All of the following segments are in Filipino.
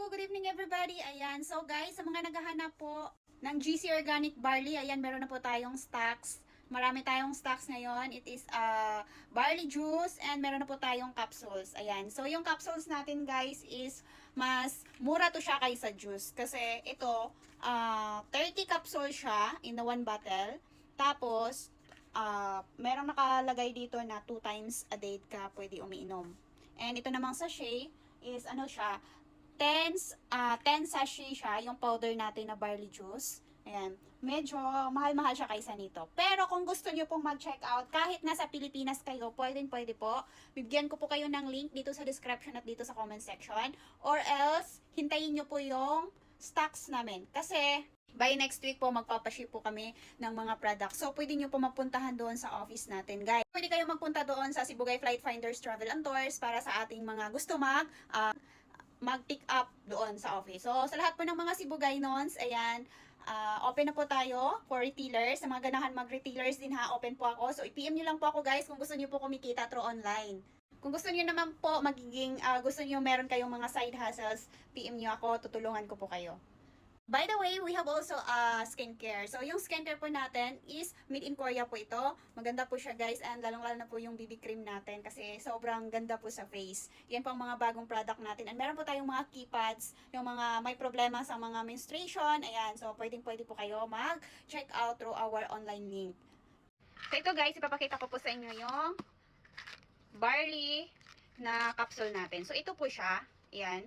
Good evening everybody. Ayan, so guys, sa mga naghahanap po ng GC Organic Barley, ayan, meron na po tayong stocks. Marami tayong stocks ngayon. It is barley juice and meron na po tayong capsules. Ayan, so yung capsules natin guys is mas mura to siya kaysa juice. Kasi ito, 30 capsules siya in the one bottle. Tapos, merong nakalagay dito na 2 times a day ka pwede umiinom. And ito namang sachet is ano siya, 10 sachet siya, yung powder natin na barley juice. Ayan. Medyo mahal-mahal siya kaysa nito. Pero kung gusto niyo pong mag-check out, kahit nasa Pilipinas kayo, pwede po. Bibigyan ko po kayo ng link dito sa description at dito sa comment section. Or else, hintayin niyo po yung stocks namin. Kasi, by next week po, magpapaship po kami ng mga products. So, pwede nyo po magpuntahan doon sa office natin, guys. Pwede kayo magpunta doon sa Sibugay Flight Finders Travel and Tours para sa ating mga gusto mag-pick up doon sa office. So, sa lahat po ng mga Sibugay nons, ayan, open na po tayo for retailers. Sa mga ganahan mag-retailers din ha, open po ako. So, i-PM nyo lang po ako guys kung gusto nyo po kumikita through online. Kung gusto nyo naman po gusto nyo meron kayong mga side hustles, PM nyo ako, tutulungan ko po kayo. By the way, we have also skincare. So, yung skincare po natin is made in Korea po ito. Maganda po siya guys, and lalong-lalo na po yung BB cream natin kasi sobrang ganda po sa face. Yan po ang mga bagong product natin. And meron po tayong mga keypads, yung mga may problema sa mga menstruation. Ayan, so pwede po kayo mag-check out through our online link. So, ito guys, ipapakita ko po sa inyo yung barley na capsule natin. So, ito po siya. Ayan.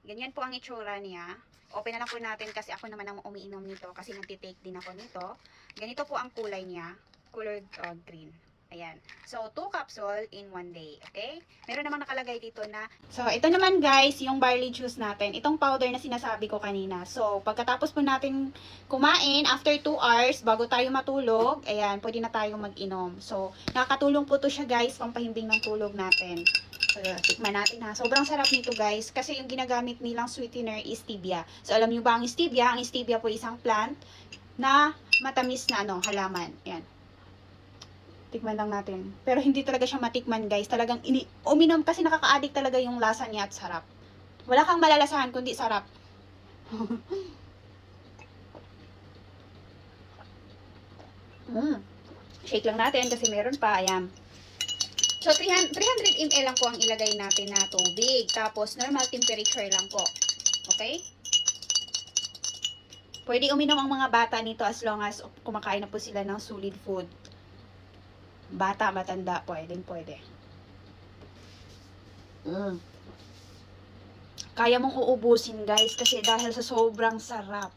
Ganyan po ang itsura niya. Open na lang po natin kasi ako naman ang umiinom nito kasi nagtitake din ako nito. Ganito po ang kulay niya. Colored green. Ayan. So, 2 capsule in 1 day. Okay? Meron namang nakalagay dito na. So, ito naman guys, yung barley juice natin. Itong powder na sinasabi ko kanina. So, pagkatapos po natin kumain, after 2 hours, bago tayo matulog, ayan, pwede na tayo mag-inom. So, nakakatulong po to siya guys, pampahimbing ng tulog natin. So, tikman natin ha. Sobrang sarap nito guys. Kasi yung ginagamit nilang sweetener is stevia. So, alam nyo ba ang stevia? Ang stevia po isang plant na matamis na halaman. Ayan. Tikman lang natin. Pero hindi talaga siya matikman guys. Talagang uminom kasi nakaka-addict talaga yung lasa niya at sarap. Wala kang malalasahan kundi sarap. Shake lang natin kasi meron pa. Ayan. So, 300 ml lang po ang ilagay natin na tubig. Tapos, normal temperature lang po. Okay? Pwede uminom ang mga bata nito as long as kumakain na po sila ng solid food. Bata, matanda, pwede. Kaya mong uubusin guys kasi dahil sa sobrang sarap.